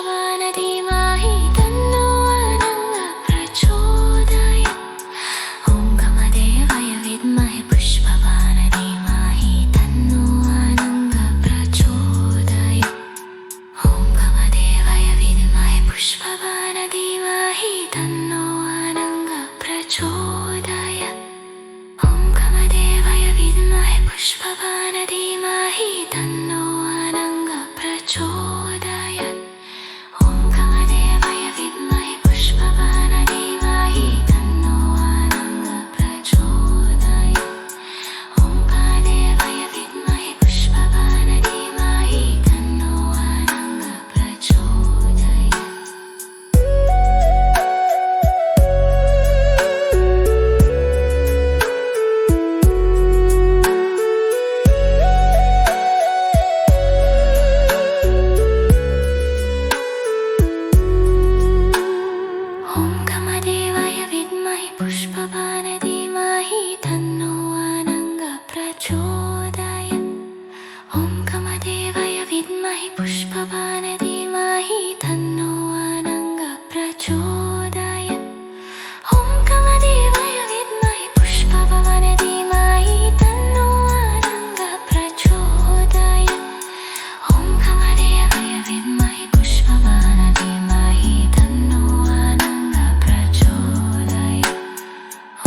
पुष्पवान धीमहि तन्नो अनङ्गः प्रचोदयात्। ॐ कामदेवाय विद्महे पुष्पवान धीमहि तन्नो अनङ्गः प्रचोदयात्। ॐ कामदेवाय विद्महे पुष्पवान धीमहि तन्नो अनङ्गः प्रचोदयात्। ॐ कामदेवाय विद्महे पुष्पवान धीमहि तन्नो अनङ्गः प्रचोदयात्। ॐ कामदेवाय विद्महे पुष्पवान धीमहि तन्नो अनङ्गः प्रचोदयात्। ॐ कामदेवाय विद्महे पुष्पवान धीमहि तन्नो अनङ्गः प्रचोदयात्। ॐ कामदेवाय विद्महे पुष्पवान धीमहि तन्नो अनङ्गः प्रचोदयात्। ॐ कामदेवाय विद्महे पुष्पवान धीमहि तन्नो अनङ्गः प्रचोदयात्। ॐ कामदेवाय विद्महे पुष्पवान धीमहि तन्नो अनङ्गः प्रचोदयात्। ॐ कामदेवाय विद्महे पुष्पवान धीमहि तन्नो अनङ्गः प्रचोदयात्।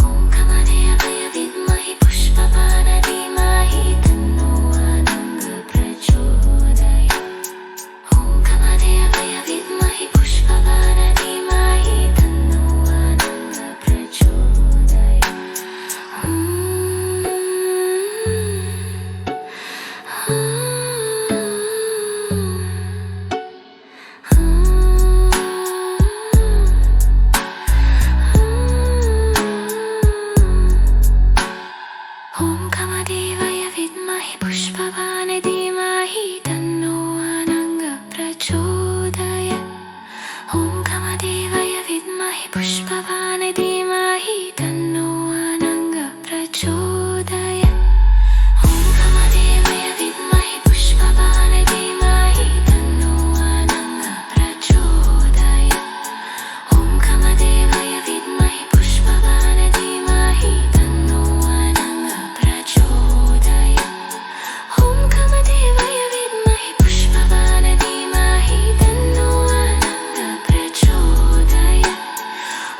ॐ कामदेवाय विद्महे पुष्पवान धीमहि तन्नो अनङ्गः प्रचोदयात्। ॐ कामदेवाय विद्महे पुष्पवान धीमहि तन्नो अनङ्गः प्रचोदयात्। ॐ कामदेवाय विद्महे पुष्पवान धीमहि तन्नो अनङ्गः प्रचोदयात्। ॐ कामदेवाय विद्महे पुष्पवान धीमहि तन्नो अनङ्गः प्रचोदयात्। ॐ कामदेवाय विद्महे पुष्पवान धीमहि तन्नो अनङ्गः प्रचोदयात्। ॐ कामदेवाय विद्महे पुष्पवान धीमहि तन्नो अनङ्गः प्रचोदयात्। ॐ कामदेवाय विद्महे पुष्पवान धीमहि तन्नो अनङ्गः प्रचोदयात्।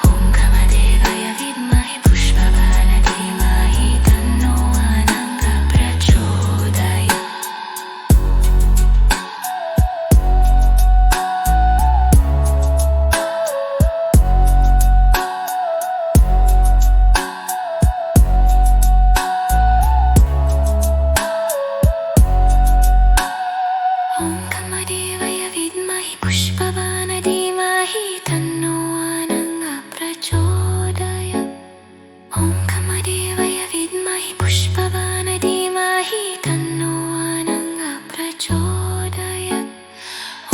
ॐ कामदेवाय विद्महे पुष्पवान धीमहि तन्नो अनङ्गः प्रचोदयात्। ॐ कामदेवाय विद्महे पुष्पवान धीमहि तन्नो अनङ्गः प्रचोदयात्। ॐ कामदेवाय विद्महे पुष्पवान धीमहि तन्नो अनङ्गः प्रचोदयात्।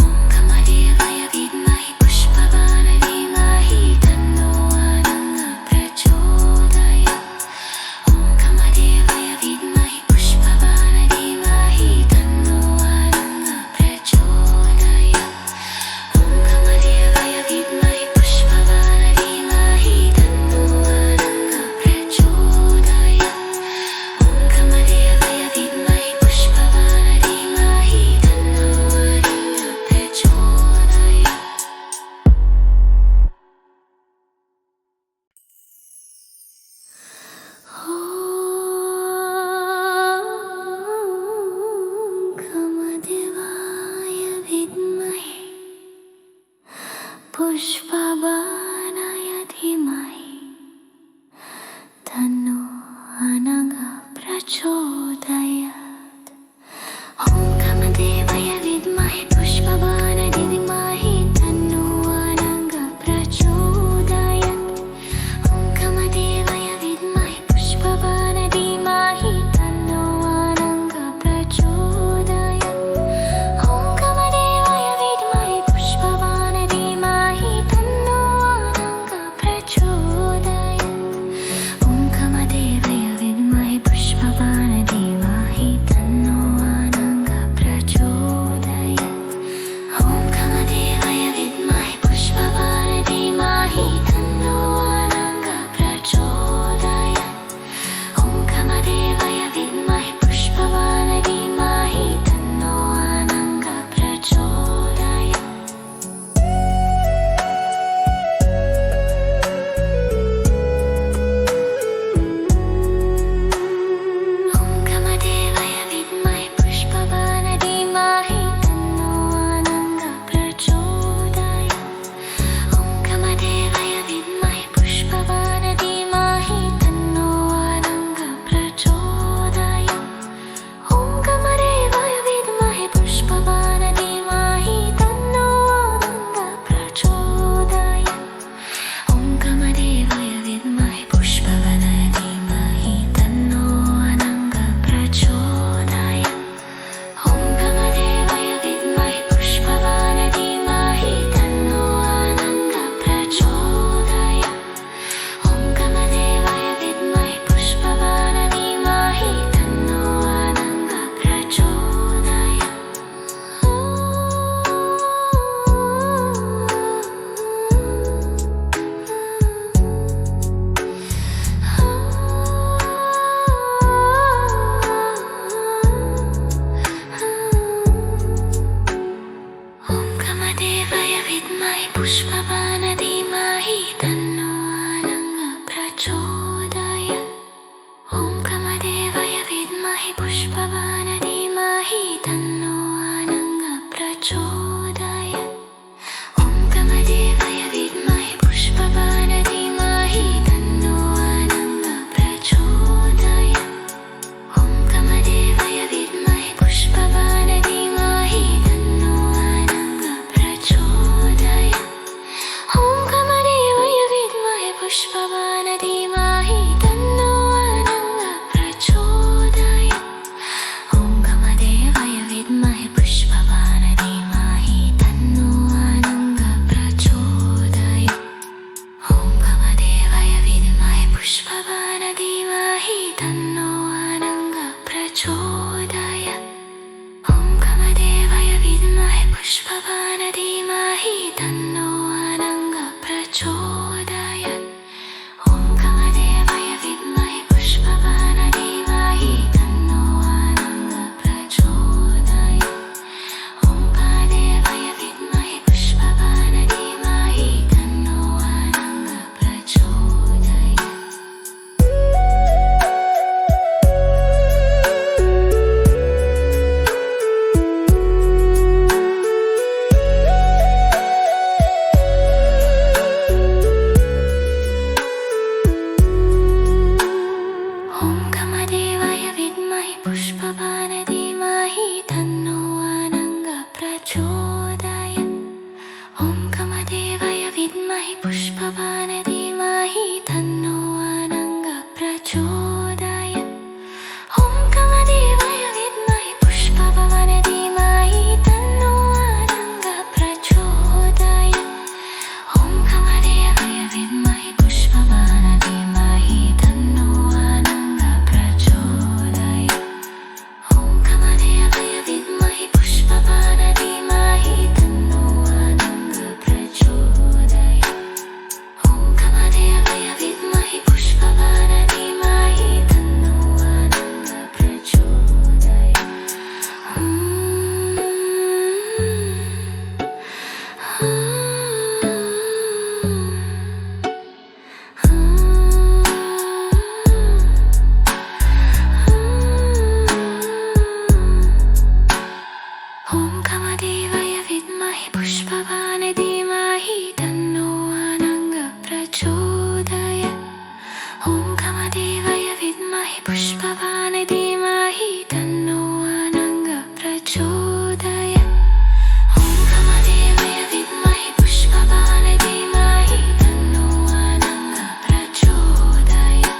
ॐ कामदेवाय विद्महे पुष्पवान धीमहि तन्नो अनङ्गः प्रचोदयात्। ॐ कामदेवाय विद्महे पुष्पवान धीमहि तन्नो अनङ्गः प्रचोदयात्। ॐ कामदेवाय विद्महे पुष्पवान धीमहि तन्नो अनङ्गः प्रचोदयात्। ॐ कामदेवाय विद्महे पुष्पवान धीमहि तन्नो अनङ्गः प्रचोदयात्। कामदेवाय विद्महे पुष्पवानाय धीमहि तन्नो अनङ्गः प्रचोदयात्। ॐ कामदेवाय विद्महे पुष्पवान धीमहि तन्नो अनङ्गः प्रचोदयात्। ॐ कामदेवाय विद्महे पुष्पवान धीमहि तन्नो अनङ्गः प्रचोदयात्। ॐ कामदेवाय विद्महे पुष्पवान धीमहि तन्नो कामदेवाय विद्महे पुष्पवान धीमहि तन्नो आनन्दः प्रचोदयात्। ॐ कामदेवाय विद्महे पुष्पवान धीमहि तन्नो आनन्दः प्रचोदयात्। ॐ कामदेवाय विद्महे पुष्पवान धीमहि तन्नो आनन्दः प्रचोदयात्। ॐ कामदेवाय विद्महे पुष्पवान धीमहि तन्नो आनन्दः प्रचोदयात्। ॐ कामदेवाय विद्महे पुष्पवान धीमहि तन्नो आनन्दः प्रचोदयात्। ॐ कामदेवाय विद्महे पुष्पवान धीमहि तन्नो आनन्दः प्रचोदयात्। ॐ कामदेवाय विद्महे पुष्पवान धीमहि तन्नो आनन्दः प्रचोदयात्। ॐ कामदेवाय विद्महे पुष्पवान धीमहि तन्नो आनन्दः प्रचोदयात्। ॐ कामदेवाय विद्महे पुष्पवान धीमहि तन्नो आनन्दः प्रचोदयात्। ॐ कामदेवाय विद्महे पुष्पवान धीमहि तन्नो आनन्दः प्रचोदयात्। ॐ कामदेवाय विद्महे पुष्पवान धीमहि तन्नो आनन्दः प्रचोदयात्। ॐ कामदेवाय विद्महे पुष्पवान धीमहि तन्नो आनन्दः प्रचोदयात्। ॐ कामदेवाय विद्महे पुष्पवान धीमहि तन्नो आनन्दः प्रचोदयात्। ॐ कामदेवाय विद्महे पुष्पवान धीमहि तन्नो आनन्दः प्रचोदयात्। ॐ कामदेवाय विद्महे पुष्पवान धीमहि तन्नो आनन्दः प्रचोदयात्। ॐ कामदेवाय विद्महे पुष्पवान धीमहि तन्नो आनन्दः प्रचोदयात्। ॐ कामदेवाय विद्महे पुष्पवान धीमहि तन्नो आनन्दः प्रचोदयात्। ॐ कामदेवाय विद्महे पुष्पवान धीमहि तन्नो आनन्दः प्रचोदयात्। ॐ कामदेवाय विद्महे पुष्पवान धीमहि तन्नो आनन्दः प्रचोदयात्।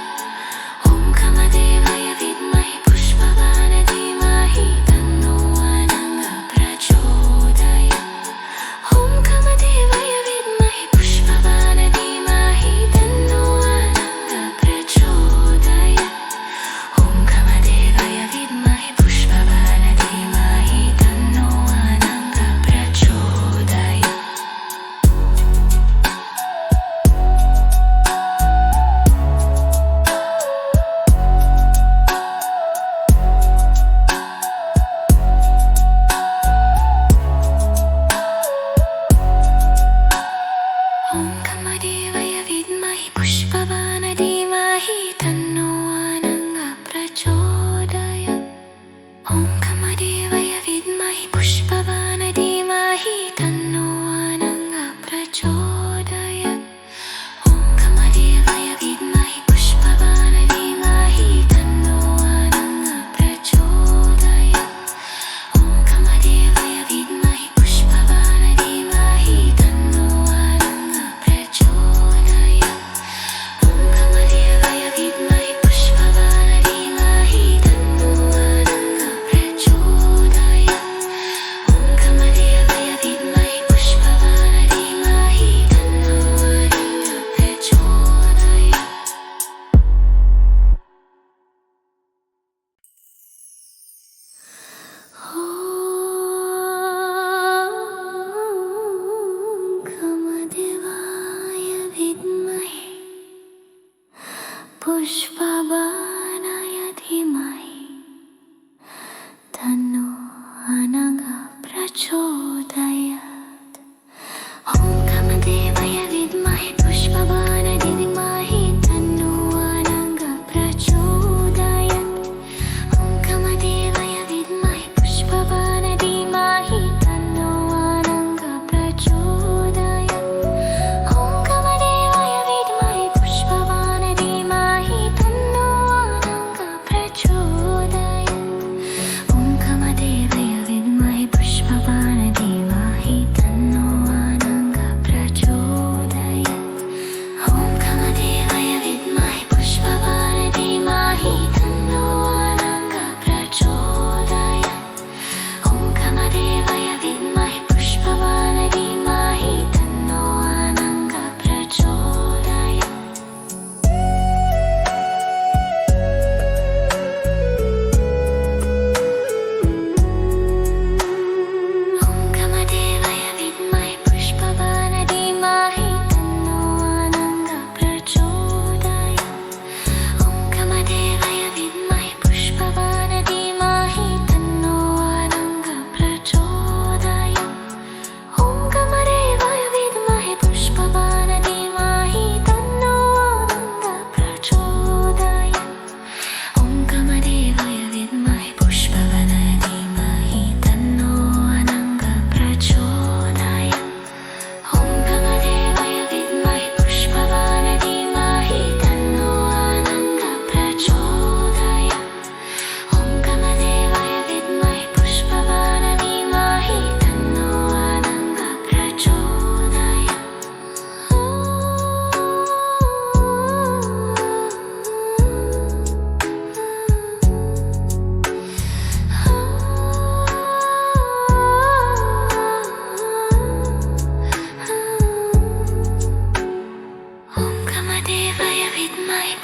ॐ कामदेवाय विद्महे पुष्पवान धीमहि तन्नो आनन्दः प्रचोदयात्। ॐ कामदेवाय विद्महे पुष्पवान धीमहि तन्नो आनन्दः प्रचोदयात्। ॐ कामदेवाय विद्महे पुष्पवान धीमहि तन्नो आनन्दः प्रचोदयात्। ॐ कामदेवाय विद्महे पुष्पवान धीमहि तन्नो आनन्दः प्रचोदयात्। ॐ कामदेवाय विद्महे पुष्पवान धीमहि तन्नो आनन्दः प्रचोदयात्। ॐ कामदेवाय विद्महे पुष्पवान धीमहि तन्नो आनन्दः प्रचोदयात्। ॐ कामदेवाय विद्महे पुष्पवान धीमहि तन्नो आनन्दः प्रचोदयात्। ॐ कामदेवाय विद्महे पुष्पवान धीमहि तन्नो आनन्दः प्रचोदयात्। ॐ कामदेवाय विद्महे पुष्पवान धीमहि तन्नो आनन्दः प्रचोदयात्। कामदेवाय विद्महे पुष्पवानाय धीमहि तन्नो आनन्दः प्रचोदयात्।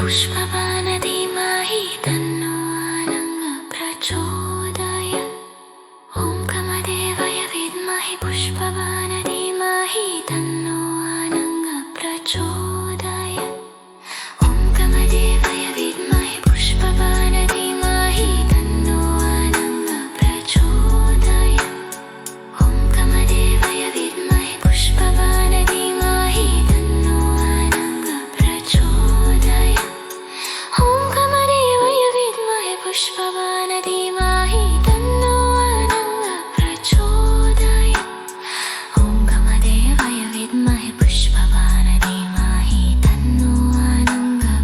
पुष्पवान धीमहि तन्नो आनन्दः प्रचोदयात् ॐ कामदेवाय विद्महे पुष्पवान धीमहि तन्नो आनन्दः प्रचोदयात् ॐ कामदेवाय विद्महे पुष्पवान धीमहि तन्नो आनन्दः प्रचोदयात् ॐ कामदेवाय विद्महे पुष्पवान धीमहि तन्नो आनन्दः प्रचोदयात् ॐ कामदेवाय विद्महे पुष्पवान धीमहि तन्नो आनन्दः प्रचोदयात् ॐ कामदेवाय विद्महे पुष्पवान धीमहि तन्नो आनन्दः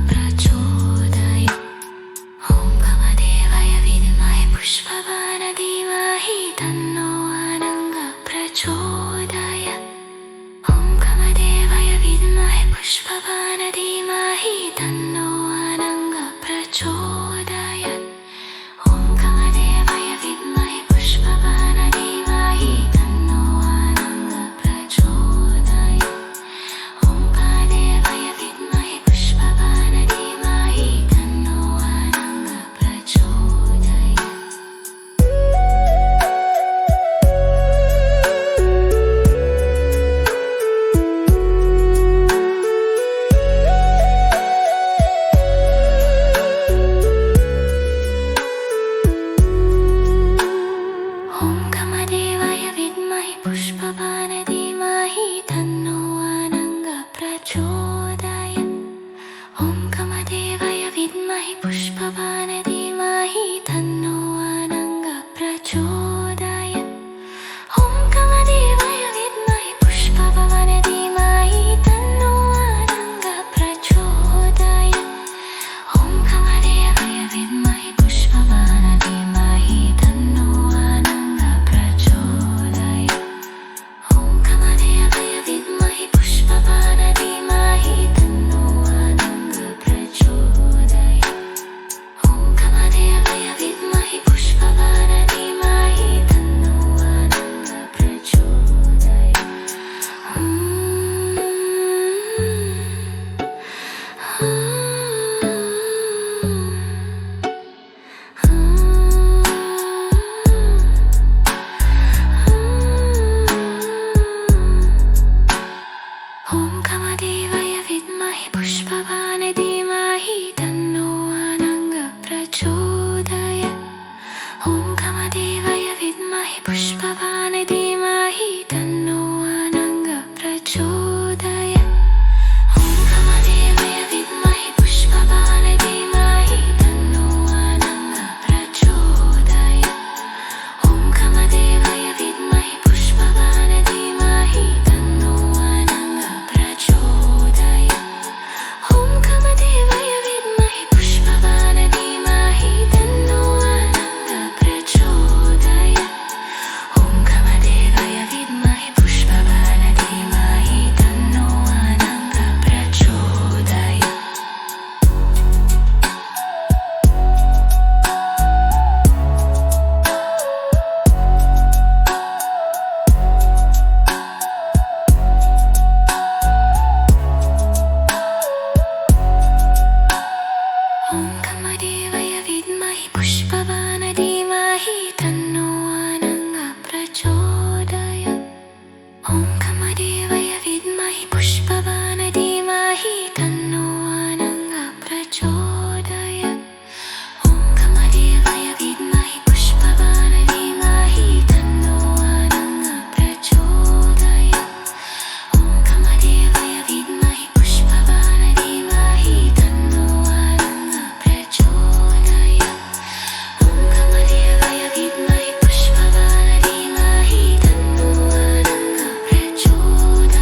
प्रचोदयात् ॐ कामदेवाय विद्महे पुष्पवान धीमहि तन्नो आनन्दः प्रचोदयात् ॐ कामदेवाय विद्महे पुष्पवान धीमहि तन्नो आनन्दः प्रचोदयात् ॐ कामदेवाय विद्महे पुष्पवान धीमहि तन्नो आनन्दः प्रचोदयात् ॐ कामदेवाय विद्महे पुष्पवान धीमहि तन्नो आनन्दः प्रचोदयात् ॐ कामदेवाय विद्महे पुष्पवान धीमहि तन्नो आनन्दः प्रचोदयात् ॐ कामदेवाय विद्महे पुष्पवान धीमहि तन्नो आनन्दः प्रचोदयात् ॐ कामदेवाय विद्महे पुष्पवान धीमहि तन्नो आनन्दः प्रचोदयात् ॐ कामदेवाय विद्महे पुष्पवान धीमहि तन्नो आनन्दः प्रचोदयात् ॐ कामदेवाय विद्महे पुष्पवान धीमहि तन्नो आनन्दः प्रचोदयात् ॐ कामदेवाय विद्महे पुष्पवान धीमहि तन्नो आनन्दः प्रचोदयात् ॐ कामदेवाय विद्महे पुष्पवान धीमहि तन्नो आनन्दः प्रचोदयात् ॐ कामदेवाय विद्महे पुष्पवान धीमहि तन्नो आनन्दः प्रचोदयात् ॐ कामदेवाय विद्महे पुष्पवान धीमहि तन्नो आनन्दः प्रचोदयात् ॐ कामदेवाय विद्महे पुष्पवान धीमहि तन्नो आनन्दः प्रचोदयात् ॐ कामदेवाय विद्महे पुष्पवान धीमहि तन्नो आनन्दः प्रचोदयात् ॐ कामदेवाय विद्महे पुष्पवान धीमहि तन्नो आनन्दः प्रचोदयात् ॐ कामदेवाय विद्महे पुष्पवान धीमहि तन्नो आनन्दः प्रचोदयात् ॐ कामदेवाय विद्महे पुष्पवान धीमहि तन्नो आनन्दः प्रचोदयात् ॐ कामदेवाय विद्महे पुष्पवान धीमहि तन्नो आनन्दः प्रचोदयात् ॐ कामदेवाय विद्महे पुष्पवान धीमहि तन्नो आनन्दः प्रचोदयात् ॐ कामदेवाय विद्महे पुष्पवान धीमहि तन्नो आनन्दः प्रचोदयात्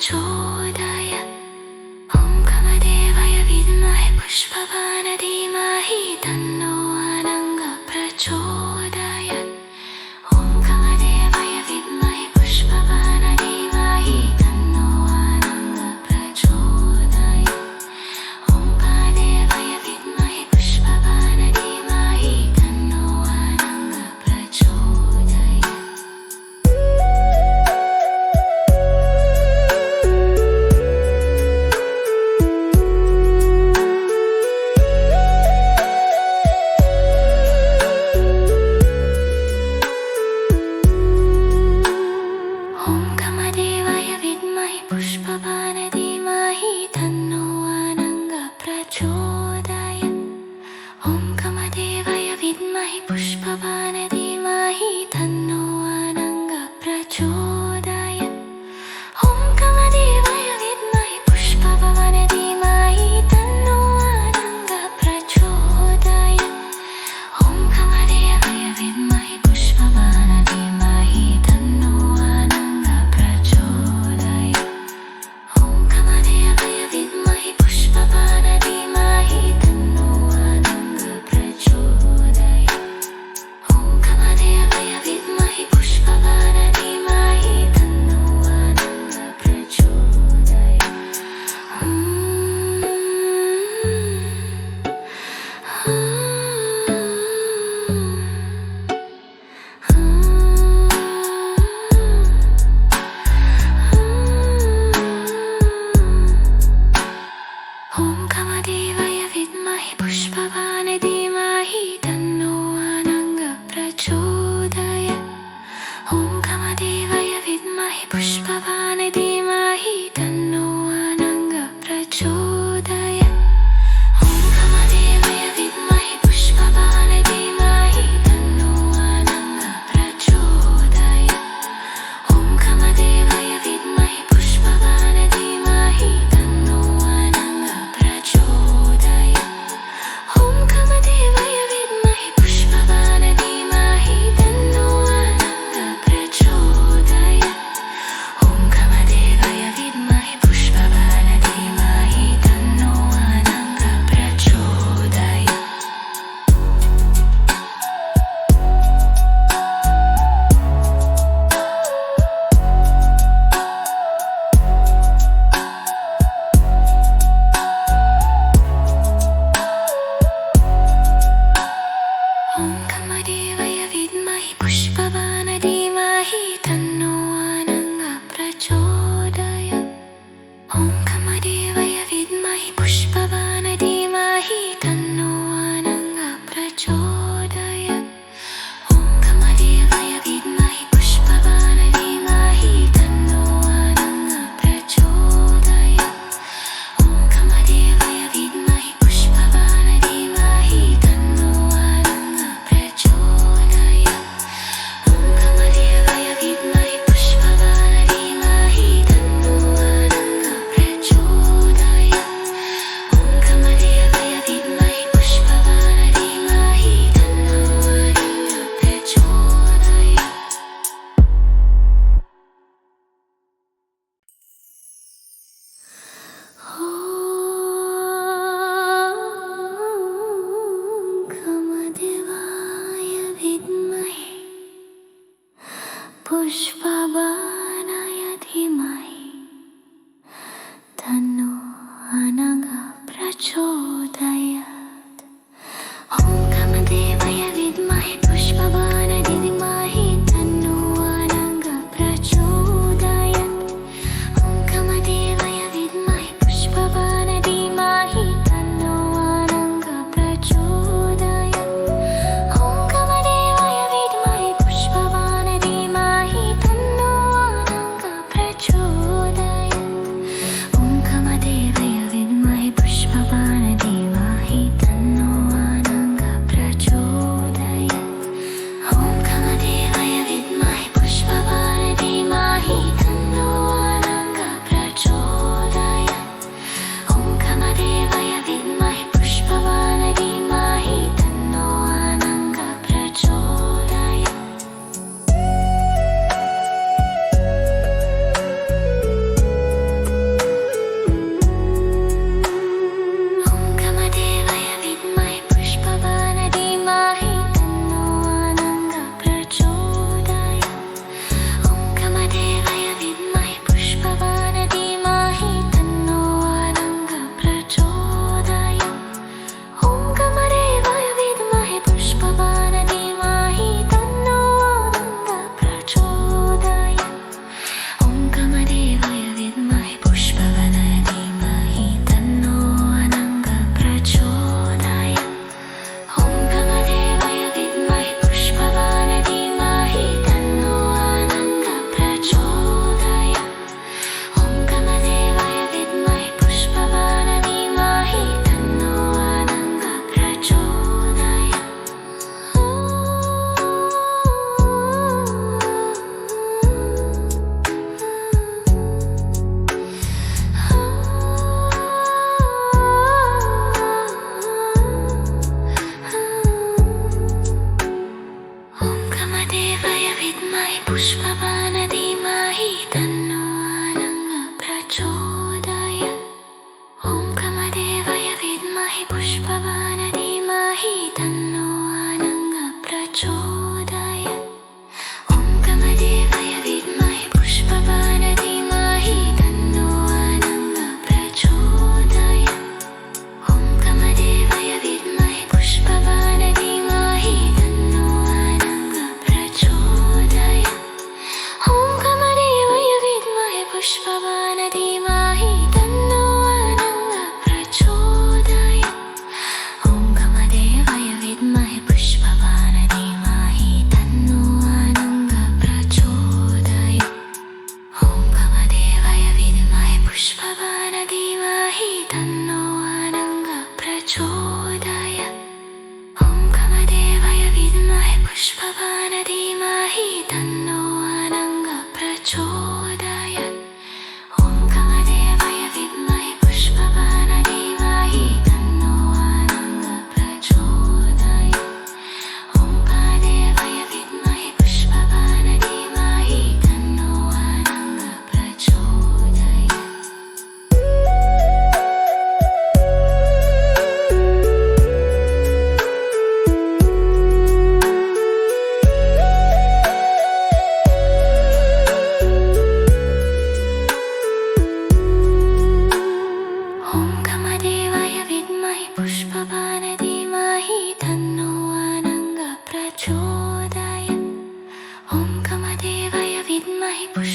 प्रचोदयात् ॐ कामदेवाय विद्महे पुष्पवाय धीमहि तन्नो अनङ्गः प्रचोदयात् ॐ कामदेवाय विद्महे पुष्पवाय धीमहि तन्नो अनङ्गः प्रचोदयात् ॐ कामदेवाय विद्महे पुष्पवाय धीमहि तन्नो अनङ्गः प्रचोदयात्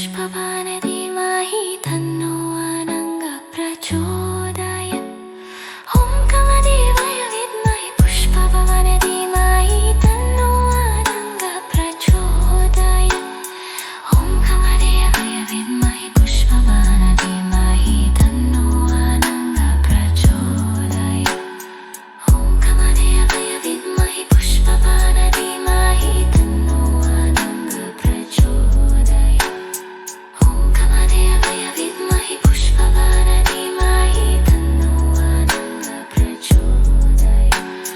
पुष्पवान धीमहि तन्नो अनङ्गः प्रचोदयात् ॐ कामदेवाय विद्महे पुष्पवान धीमहि तन्नो अनङ्गः प्रचोदयात् ॐ कामदेवाय विद्महे पुष्पवान धीमहि तन्नो अनङ्गः प्रचोदयात् ॐ कामदेवाय विद्महे पुष्पवान धीमहि तन्नो अनङ्गः प्रचोदयात् ॐ कामदेवाय विद्महे पुष्पवान धीमहि तन्नो अनङ्गः प्रचोदयात्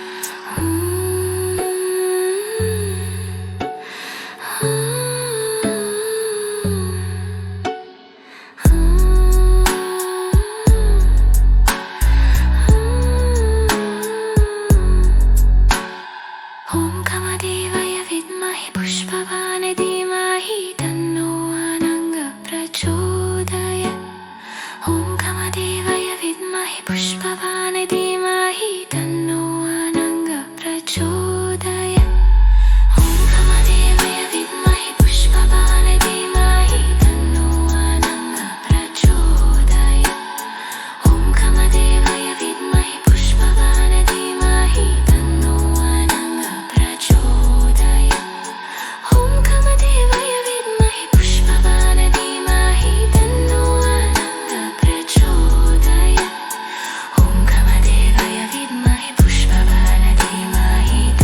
ॐ कामदेवाय विद्महे पुष्पवान धीमहि तन्नो अनङ्गः प्रचोदयात् ॐ कामदेवाय विद्महे पुष्पवान धीमहि तन्नो अनङ्गः प्रचोदयात् ॐ कामदेवाय विद्महे पुष्पवान धीमहि तन्नो अनङ्गः प्रचोदयात् ॐ कामदेवाय विद्महे पुष्पवान धीमहि तन्नो अनङ्गः प्रचोदयात् ॐ कामदेवाय विद्महे पुष्पवान धीमहि तन्नो अनङ्गः प्रचोदयात् ॐ कामदेवाय विद्महे पुष्पवान धीमहि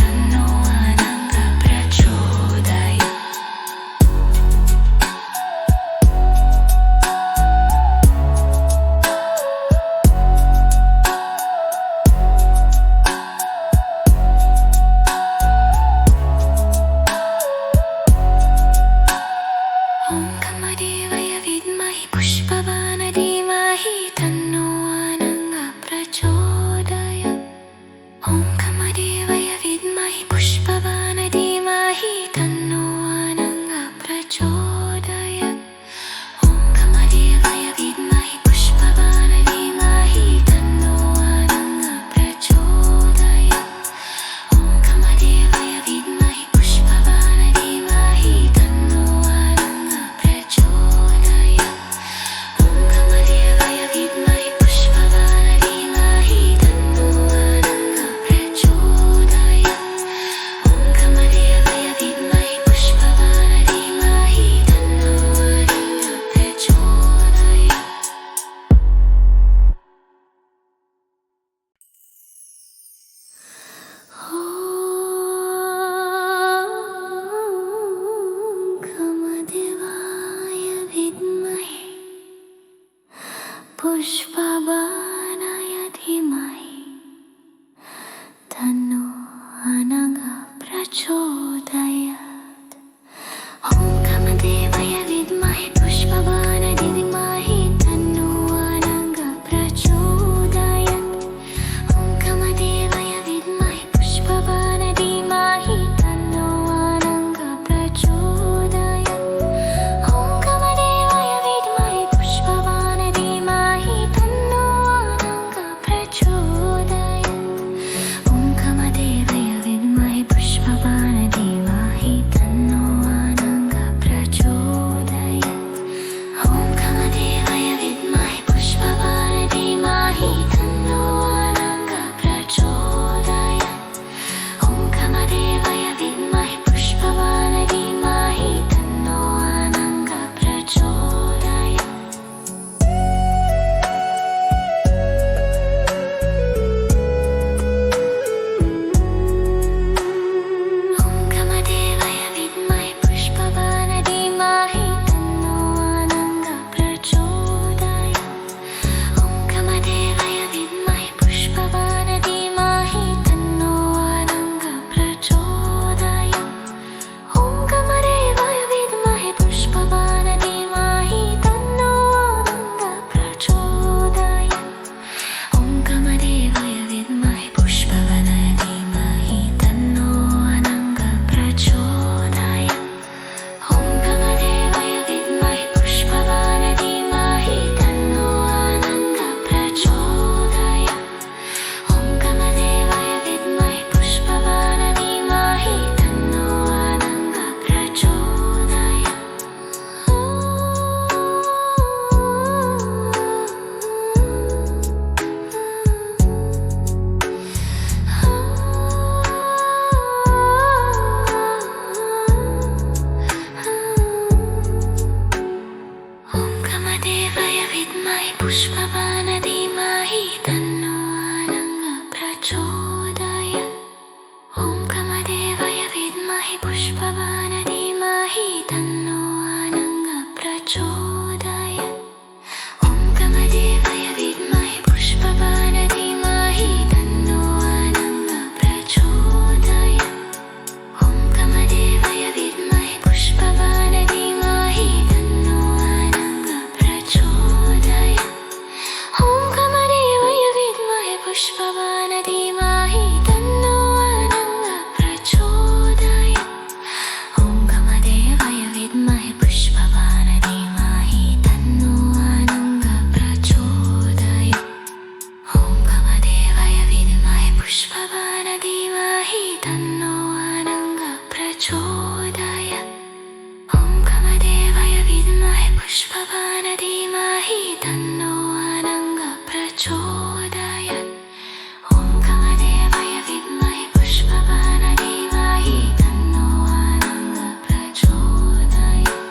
तन्नो अनङ्गः प्रचोदयात् ॐ कामदेवाय विद्महे पुष्पवान धीमहि तन्नो अनङ्गः प्रचोदयात् ॐ कामदेवाय विद्महे पुष्पवान धीमहि तन्नो अनङ्गः प्रचोदयात् ॐ कामदेवाय विद्महे पुष्पवान धीमहि तन्नो अनङ्गः प्रचोदयात् ॐ कामदेवाय विद्महे पुष्पवान धीमहि तन्नो अनङ्गः प्रचोदयात् ॐ कामदेवाय विद्महे पुष्पवान धीमहि तन्नो अनङ्गः प्रचोदयात् ॐ कामदेवाय विद्महे पुष्पवान धीमहि तन्नो अनङ्गः प्रचोदयात् ॐ कामदेवाय विद्महे पुष्पवानाय धीमहि तन्नो अनङ्गः प्रचोदयात् ॐ कामदेवाय विद्महे पुष्पवान धीमहि तन्नो अनङ्गः प्रचोदयात् ॐ कामदेवाय विद्महे पुष्पवान धीमहि तन्नो अनङ्गः प्रचोदयात् ॐ कामदेवाय विद्महे पुष्पवान धीमहि तन्नो विद्महे पुष्पवान धीमहि तन्नो आनन्दः प्रचोदयात्। ॐ कामदेवाय विद्महे पुष्पवान धीमहि तन्नो आनन्दः प्रचोदयात्। ॐ कामदेवाय विद्महे पुष्पवान धीमहि तन्नो आनन्दः प्रचोदयात्। ॐ कामदेवाय विद्महे पुष्पवान धीमहि तन्नो आनन्दः प्रचोदयात्। ॐ कामदेवाय विद्महे पुष्पवान धीमहि तन्नो आनन्दः प्रचोदयात्। ॐ कामदेवाय विद्महे पुष्पवान धीमहि तन्नो आनन्दः प्रचोदयात्। ॐ कामदेवाय विद्महे पुष्पवान धीमहि तन्नो आनन्दः प्रचोदयात्। ॐ कामदेवाय विद्महे पुष्पवान धीमहि तन्नो आनन्दः प्रचोदयात्। ॐ कामदेवाय विद्महे पुष्पवान धीमहि तन्नो आनन्दः प्रचोदयात्।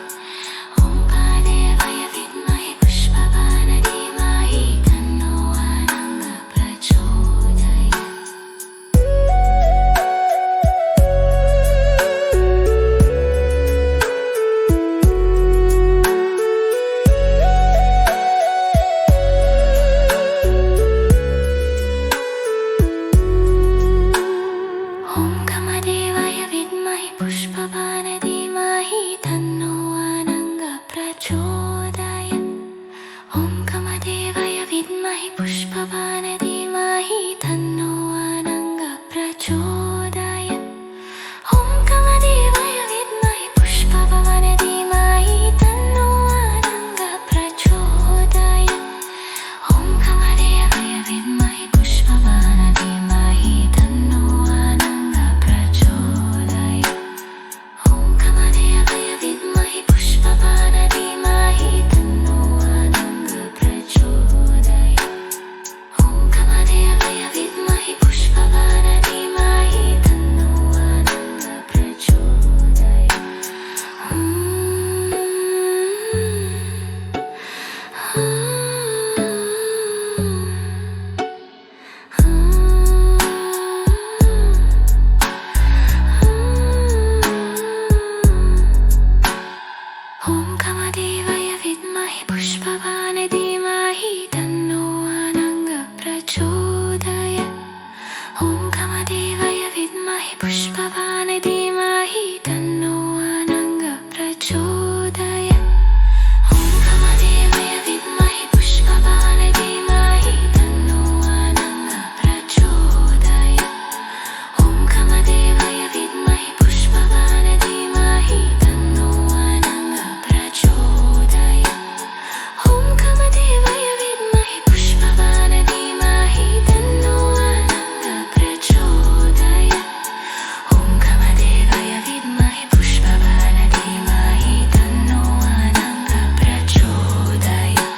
ॐ कामदेवाय विद्महे पुष्पवान धीमहि तन्नो आनन्दः प्रचोदयात्। ॐ कामदेवाय विद्महे पुष्पवान धीमहि तन्नो आनन्दः प्रचोदयात्। ॐ कामदेवाय विद्महे पुष्पवान धीमहि तन्नो आनन्दः प्रचोदयात्। ॐ कामदेवाय विद्महे पुष्पवान धीमहि तन्नो आनन्दः प्रचोदयात्। ॐ कामदेवाय विद्महे पुष्पवान धीमहि तन्नो आनन्दः प्रचोदयात्। ॐ कामदेवाय विद्महे पुष्पवान धीमहि तन्नो आनन्दः प्रचोदयात्। ॐ कामदेवाय विद्महे पुष्पवान धीमहि तन्नो आनन्दः प्रचोदयात्। ॐ कामदेवाय विद्महे पुष्पवान धीमहि तन्नो आनन्दः प्रचोदयात्। ॐ कामदेवाय विद्महे पुष्पवान धीमहि तन्नो आनन्दः प्रचोदयात्। ॐ कामदेवाय विद्महे पुष्पवान धीमहि तन्नो आनन्दः प्रचोदयात्। ॐ कामदेवाय विद्महे पुष्पवान धीमहि तन्नो आनन्दः प्रचोदयात्। ॐ कामदेवाय विद्महे पुष्पवान धीमहि तन्नो आनन्दः प्रचोदयात्। ॐ कामदेवाय विद्महे पुष्पवान धीमहि तन्नो आनन्दः प्रचोदयात्।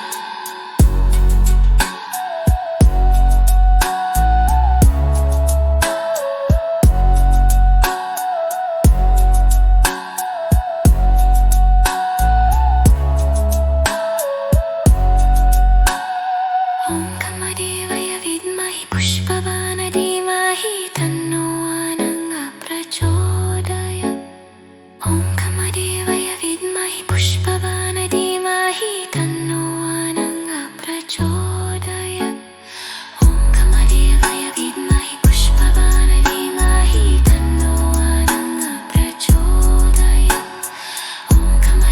ॐ कामदेवाय विद्महे पुष्पवान धीमहि तन्नो आनन्दः प्रचोदयात्। ॐ कामदेवाय विद्महे पुष्पवान धीमहि तन्नो आनन्दः प्रचोदयात्। ॐ कामदेवाय विद्महे पुष्पवान धीमहि तन्नो आनन्दः प्रचोदयात्। ॐ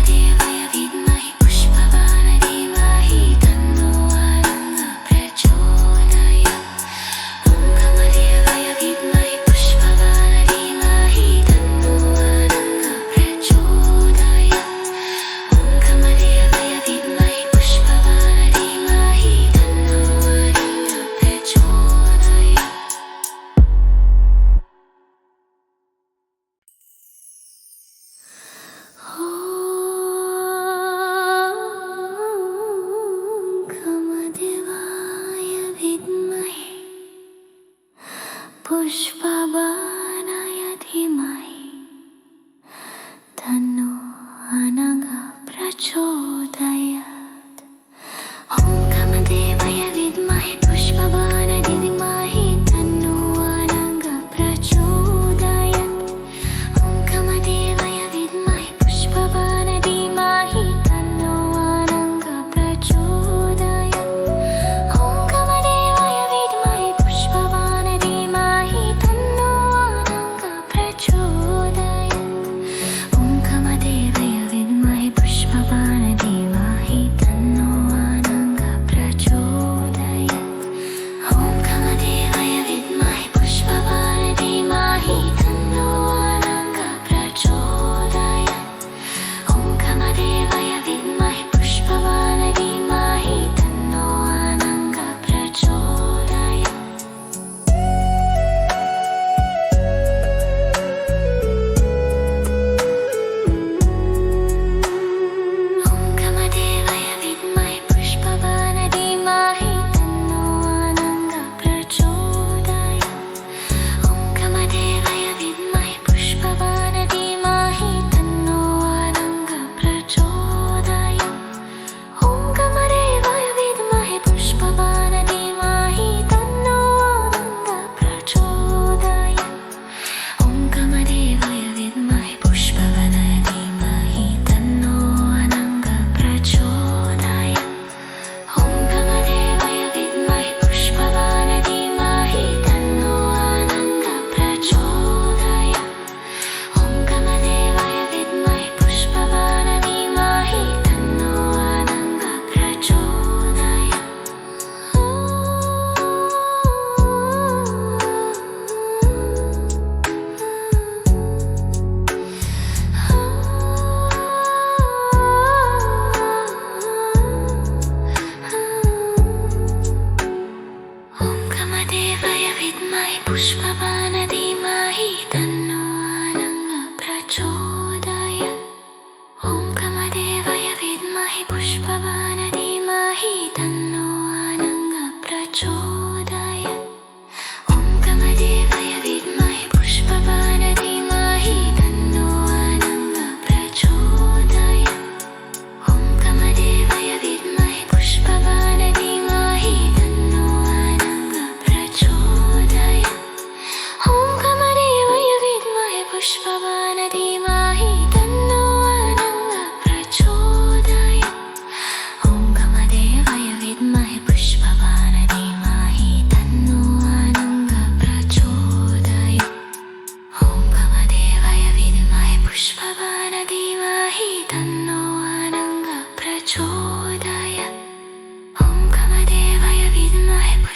कामदेवाय विद्महे पुष्पवान धीमहि तन्नो आनन्दः प्रचोदयात्। ॐ कामदेवाय विद्महे पुष्पवान धीमहि तन्नो आनन्दः प्रचोदयात्। ॐ कामदेवाय विद्महे पुष्पवान धीमहि तन्नो आनन्दः प्रचोदयात्। कामदेवाय विद्महे पुष्पवानाय धीमहि तन्नो आनन्दः प्रचोदयात्। ॐ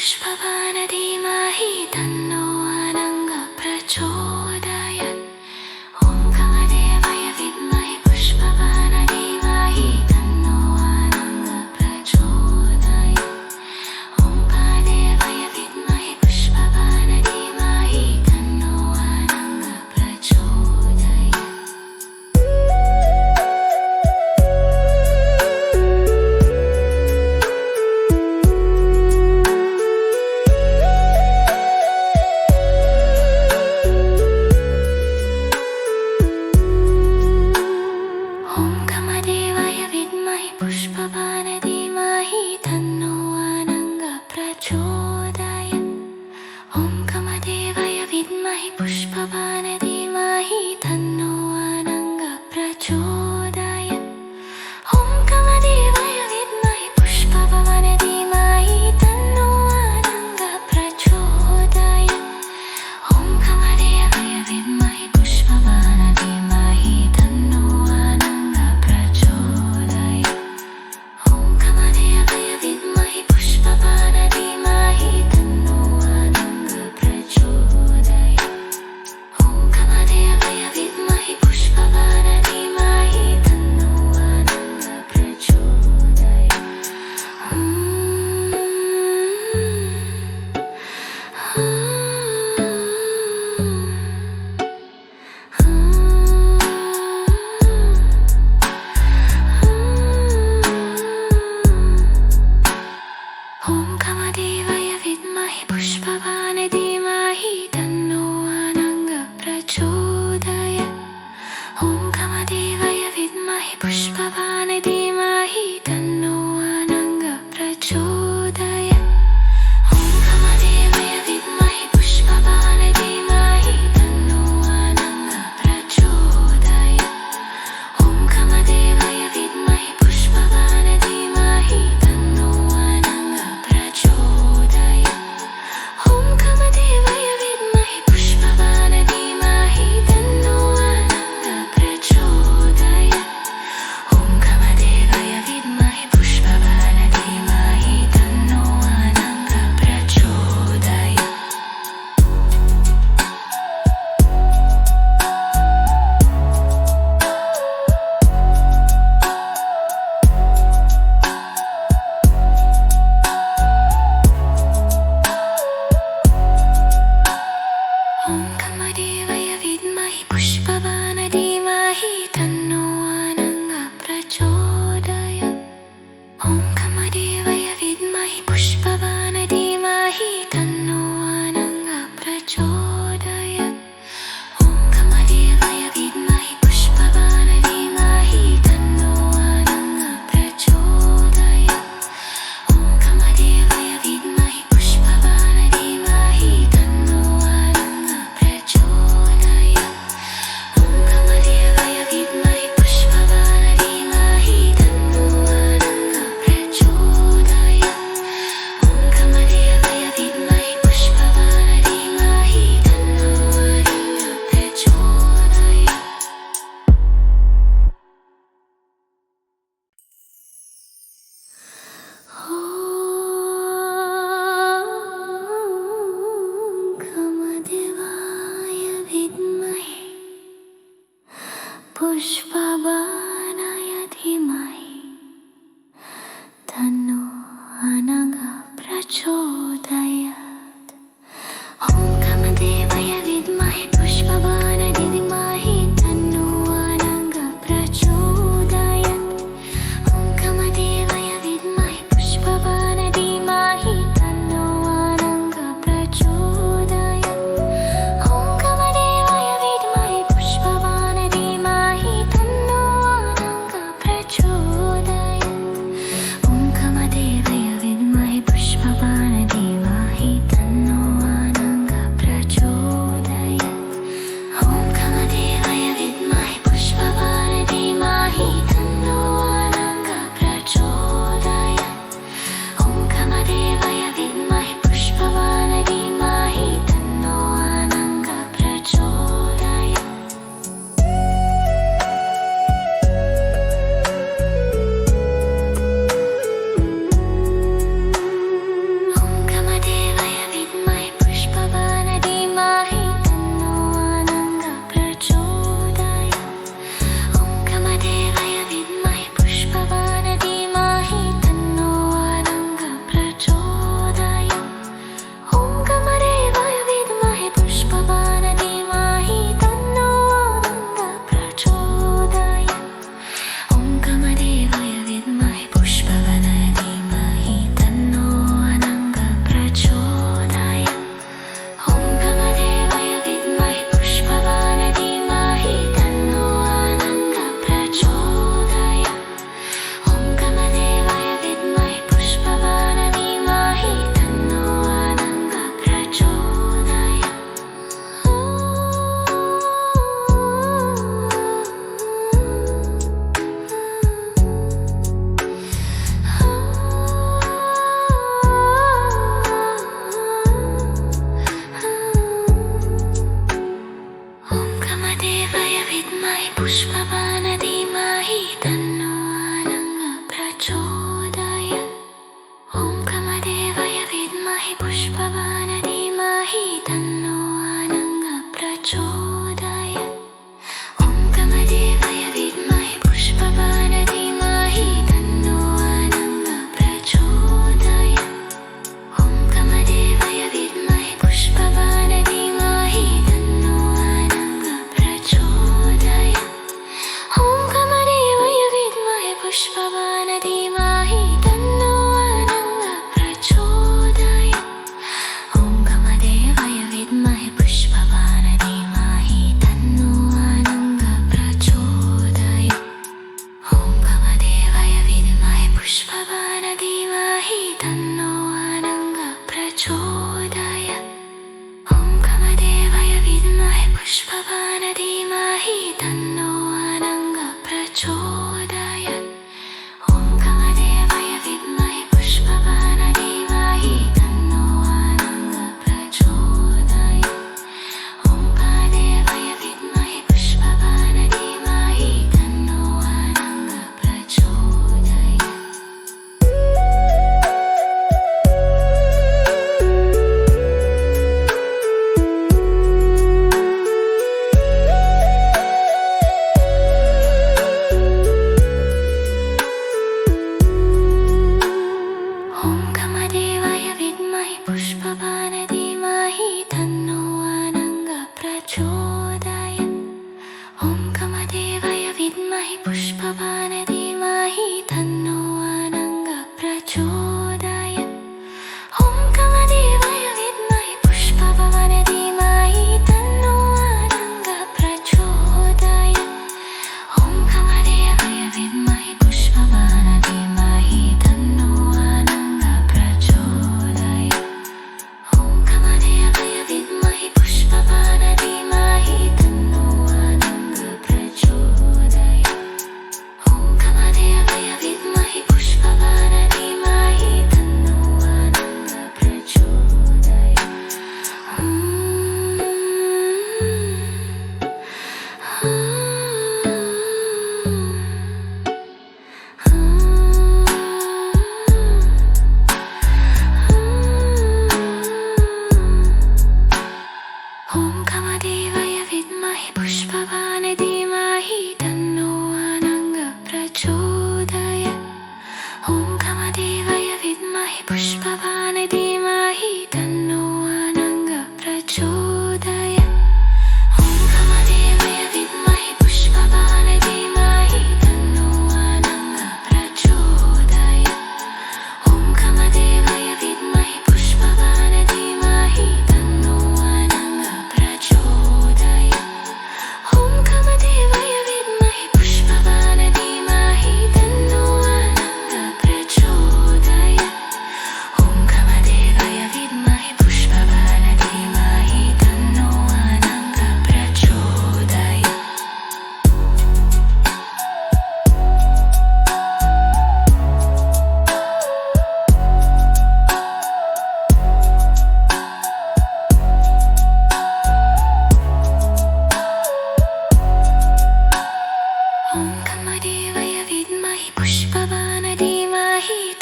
पुष्पवान धीमहि तन्नो अनङ्गः प्रचोदयात् ॐ कामदेवाय विद्महे पुष्पवान धीमहि तन्नो अनङ्गः प्रचोदयात् ॐ कामदेवाय विद्महे पुष्पवान धीमहि तन्नो अनङ्गः प्रचोदयात् ॐ कामदेवाय विद्महे पुष्पवान धीमहि तन्नो अनङ्गः प्रचोदयात् ॐ कामदेवाय विद्महे पुष्पवान धीमहि तन्नो अनङ्गः प्रचोदयात् ॐ कामदेवाय विद्महे पुष्पवान धीमहि तन्नो अनङ्गः प्रचोदयात् ॐ कामदेवाय विद्महे पुष्पवान धीमहि तन्नो अनङ्गः प्रचोदयात् ॐ कामदेवाय विद्महे पुष्पवान धीमहि तन्नो अनङ्गः प्रचोदयात् ॐ कामदेवाय विद्महे पुष्पवान धीमहि तन्नो अनङ्गः प्रचोदयात् ॐ कामदेवाय विद्महे पुष्पवान धीमहि तन्नो अनङ्गः प्रचोदयात् ॐ कामदेवाय विद्महे पुष्पवान धीमहि तन्नो अनङ्गः प्रचोदयात् ॐ कामदेवाय विद्महे पुष्पवान धीमहि तन्नो अनङ्गः प्रचोदयात् ॐ कामदेवाय विद्महे पुष्पवान धीमहि तन्नो अनङ्गः प्रचोदयात् ॐ कामदेवाय विद्महे पुष्पवान धीमहि तन्नो अनङ्गः प्रचोदयात् ॐ कामदेवाय विद्महे पुष्पवान धीमहि तन्नो अनङ्गः प्रचोदयात् ॐ कामदेवाय विद्महे पुष्पवान धीमहि तन्नो अनङ्गः प्रचोदयात् ॐ कामदेवाय विद्महे पुष्पवान धीमहि तन्नो अनङ्गः प्रचोदयात् ॐ कामदेवाय विद्महे पुष्पवान धीमहि तन्नो अनङ्गः प्रचोदयात् ॐ कामदेवाय विद्महे पुष्पवान धीमहि तन्नो अनङ्गः प्रचोदयात् ॐ कामदेवाय विद्महे पुष्पवान धीमहि तन्नो अनङ्गः प्रचोदयात् ॐ कामदेवाय विद्महे पुष्पवान धीमहि तन्नो अनङ्गः प्रचोदयात् ॐ कामदेवाय विद्महे पुष्पवानाय धीमहि तन्नो अनङ्गः प्रचोदयात् ॐ कामदेवाय विद्महे पुष्पवान धीमहि तन्नो अनङ्गः प्रचोदयात् ॐ कामदेवाय विद्महे पुष्पवान धीमहि तन्नो अनङ्गः प्रचोदयात् ॐ कामदेवाय विद्महे पुष्पवान धीमहि तन्नो अनङ्गः प्रचोदयात् ॐ कामदेवाय विद्महे पुष्पवान धीमहि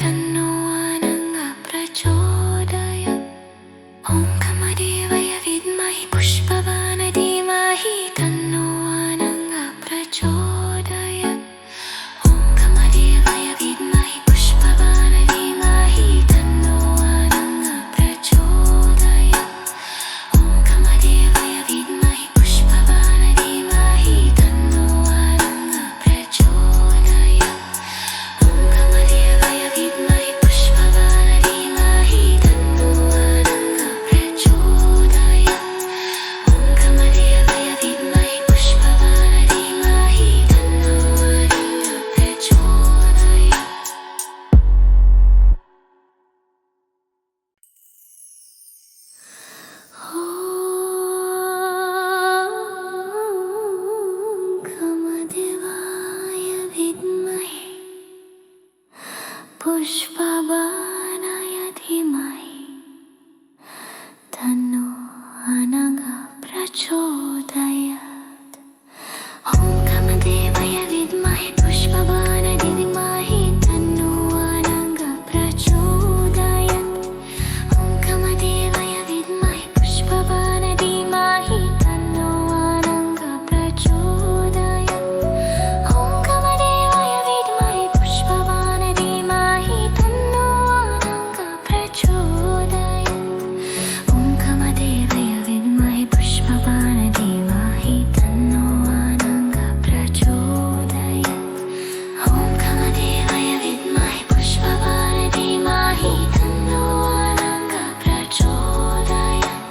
तन्नो आनन्दः प्रचोदयात्। ॐ कामदेवाय विद्महे पुष्पवाय धीमहि तन्नो आनन्दः प्रचोदयात्। ॐ कामदेवाय विद्महे पुष्पवाय धीमहि तन्नो आनन्दः प्रचोदयात्। ॐ कामदेवाय विद्महे पुष्पवाय धीमहि तन्नो आनन्दः प्रचोदयात्। ॐ कामदेवाय विद्महे पुष्पवाय धीमहि तन्नो आनन्दः प्रचोदयात्। ॐ कामदेवाय विद्महे पुष्पवाय धीमहि तन्नो आनन्दः प्रचोदयात्। कामदेवाय विद्महे पुष्पवाय धीमहि तन्नो आनन्दः प्रचोदयात्। ॐ कामदेवाय विद्महे पुष्पवाय धीमहि तन्नो आनन्दः प्रचोदयात्। ॐ कामदेवाय विद्महे पुष्पवाय धीमहि तन्नो आनन्दः प्रचोदयात्। ॐ कामदेवाय विद्महे पुष्पवाय धीमहि तन्नो आनन्दः प्रचोदयात्। ॐ कामदेवाय विद्महे पुष्पवाय धीमहि तन्नो आनन्दः प्रचोदयात्। ॐ कामदेवाय विद्महे पुष्पवाय धीमहि तन्नो आनन्दः प्रचोदयात्।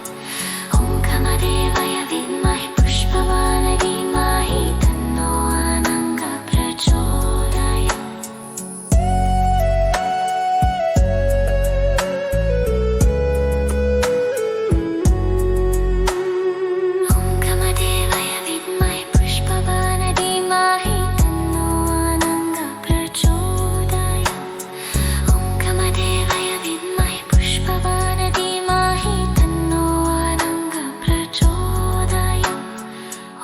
ॐ कामदेवाय विद्महे पुष्पवाय धीमहि तन्नो आनन्दः प्रचोदयात्। ॐ कामदेवाय विद्महे पुष्पवाय धीमहि तन्नो आनन्दः प्रचोदयात्।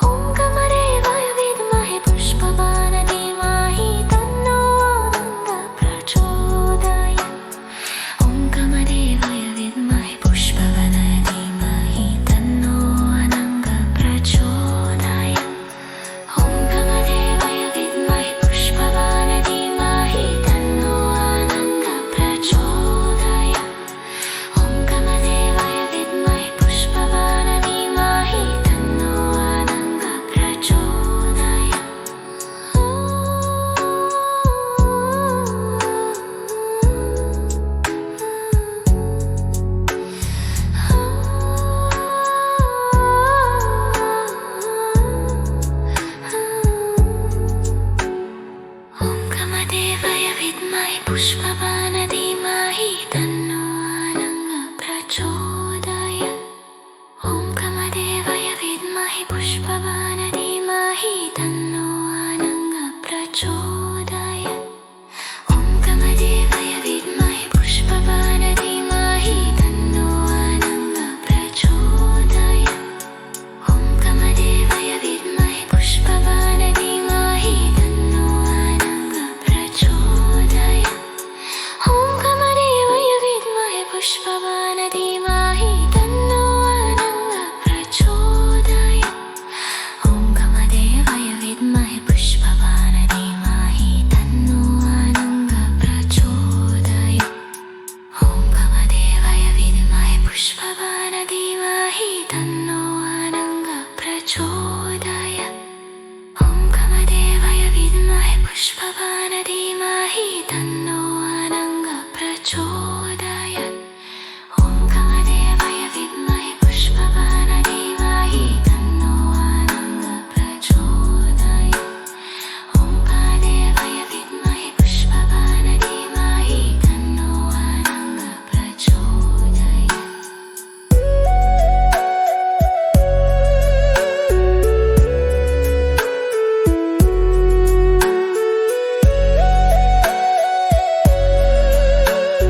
ॐ कामदेवाय विद्महे पुष्पवाय धीमहि तन्नो आनन्दः प्रचोदयात्। ॐ कामदेवाय विद्महे पुष्पवाय धीमहि तन्नो आनन्दः प्रचोदयात्। ॐ कामदेवाय विद्महे पुष्पवाय धीमहि तन्नो आनन्दः प्रचोदयात्। ॐ कामदेवाय विद्महे पुष्पवाय धीमहि तन्नो आनन्दः प्रचोदयात्। ॐ कामदेवाय विद्महे पुष्पवाय धीमहि तन्नो आनन्दः प्रचोदयात्। ॐ कामदेवाय विद्महे पुष्पवाय धीमहि तन्नो आनन्दः प्रचोदयात्। ॐ कामदेवाय विद्महे पुष्पवाय धीमहि तन्नो आनन्दः प्रचोदयात्। ॐ कामदेवाय विद्महे पुष्पवाय धीमहि तन्नो आनन्दः प्रचोदयात्। ॐ कामदेवाय विद्महे पुष्पवाय धीमहि तन्नो आनन्दः प्रचोदयात्। ॐ कामदेवाय विद्महे पुष्पवाय धीमहि तन्नो आनन्दः प्रचोदयात्। ॐ कामदेवाय विद्महे पुष्पवाय धीमहि तन्नो आनन्दः प्रचोदयात्। ॐ कामदेवाय विद्महे पुष्पवाय धीमहि तन्नो आनन्दः प्रचोदयात्। ॐ कामदेवाय विद्महे पुष्पवाय धीमहि तन्नो आनन्दः प्रचोदयात्। ॐ कामदेवाय विद्महे पुष्पवाय धीमहि तन्नो आनन्दः प्रचोदयात्। ॐ कामदेवाय विद्महे पुष्पवाय धीमहि तन्नो आनन्दः प्रचोदयात्। ॐ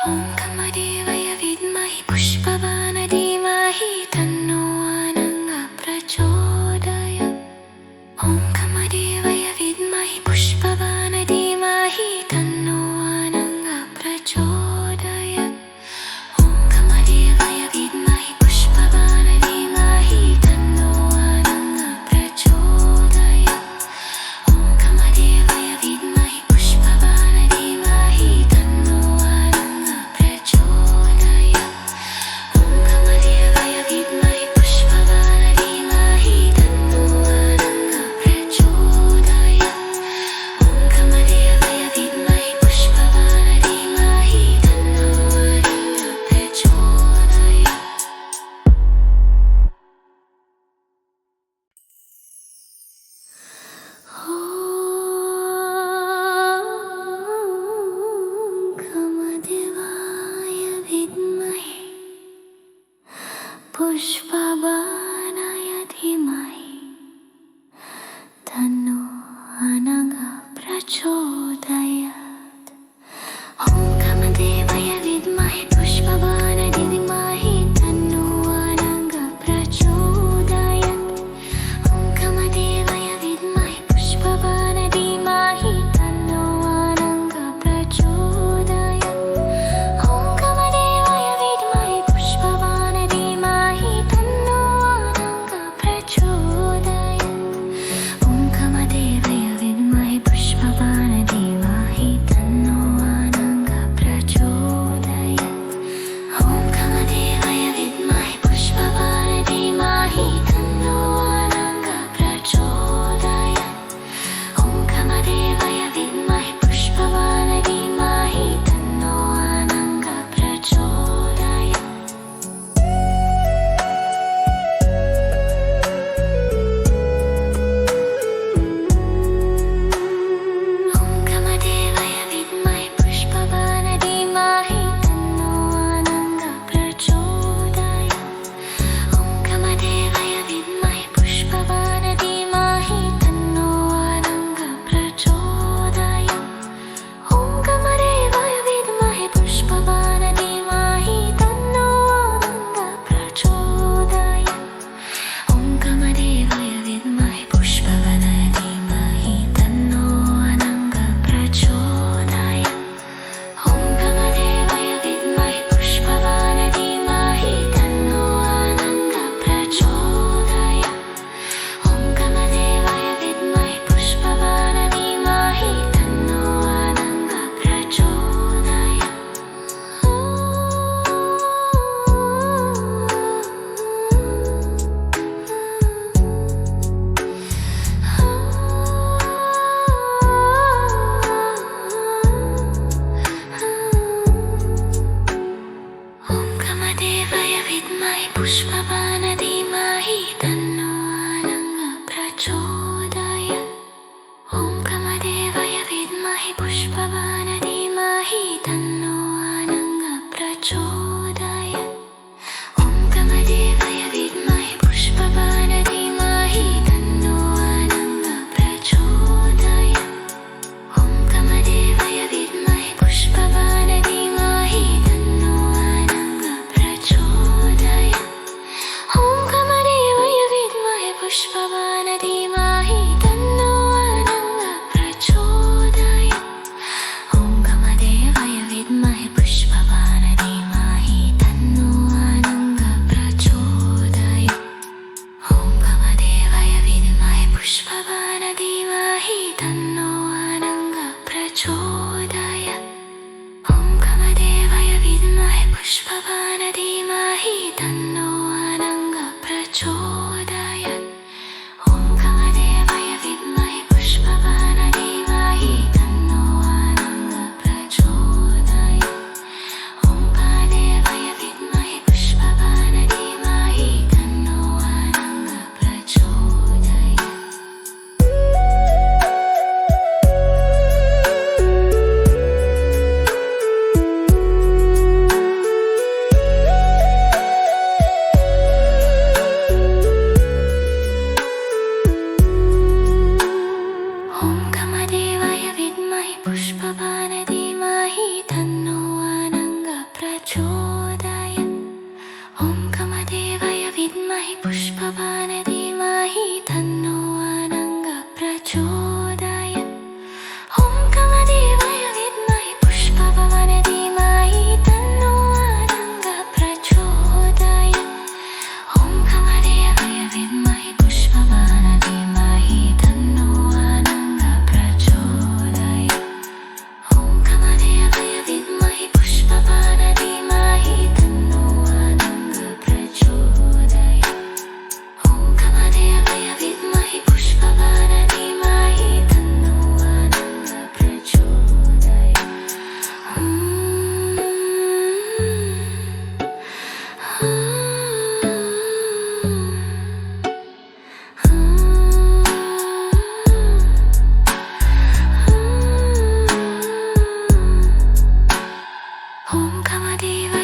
ॐ कमदेवय विद्महे पुष्पवाय धीमहि तन्नो अनङ्गः प्रचोदयात् ॐ कमदेवय विद्महे पुष्पवाय धीमहि तन्नो अनङ्गः प्रचोदयात् ॐ कमदेवय विद्महे पुष्पवाय धीमहि तन्नो अनङ्गः प्रचोदयात् ॐ कमदेवय विद्महे पुष्पवाय धीमहि तन्नो अनङ्गः प्रचोदयात् ॐ कमदेवय विद्महे पुष्पवाय धीमहि तन्नो अनङ्गः प्रचोदयात् ॐ कमदेवय विद्महे पुष्पवाय धीमहि तन्नो अनङ्गः प्रचोदयात् कमदेवाय विद्महे पुष्पवाय धीमहि तन्नो अनङ्गः प्रचोदयात् ॐ कमदेवय विद्महे पुष्पवाय धीमहि तन्नो अनङ्गः प्रचोदयात् ॐ कमदेवय विद्महे पुष्पवाय धीमहि तन्नो अनङ्गः प्रचोदयात् ॐ कमदेवय विद्महे पुष्पवाय धीमहि तन्नो कामदेव